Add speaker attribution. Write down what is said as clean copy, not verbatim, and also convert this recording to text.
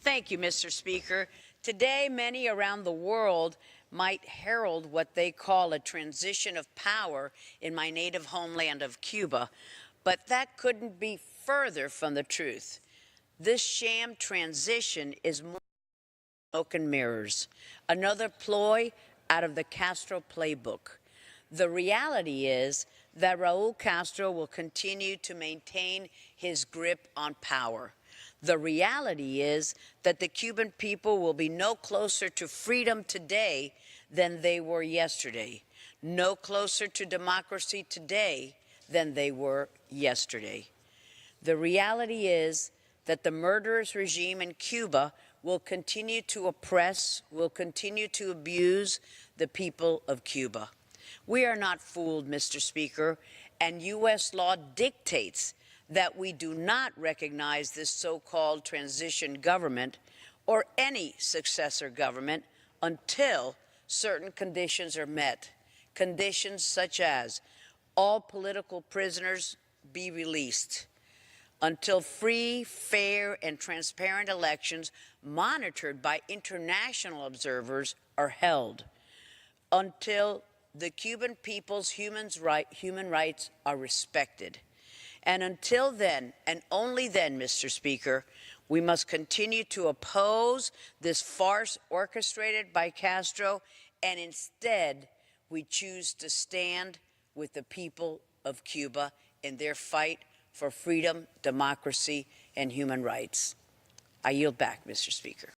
Speaker 1: Thank you, Mr. Speaker. Today, many around the world might herald what they call a transition of power in my native homeland of Cuba, but that couldn't be further from the truth. This sham transition is more smoke and mirrors, another ploy out of the Castro playbook. The reality is that Raul Castro will continue to maintain his grip on power. The reality is that the Cuban people will be no closer to freedom today than they were yesterday, no closer to democracy today than they were yesterday. The reality is that the murderous regime in Cuba will continue to oppress, will continue to abuse the people of Cuba. We are not fooled, Mr. Speaker, and U.S. law dictates that we do not recognize this so-called transition government or any successor government until certain conditions are met, conditions such as all political prisoners be released, until free, fair, and transparent elections monitored by international observers are held, until the Cuban people's human rights are respected. And until then, and only then, Mr. Speaker, we must continue to oppose this farce orchestrated by Castro, and instead we choose to stand with the people of Cuba in their fight for freedom, democracy, and human rights. I yield back, Mr. Speaker.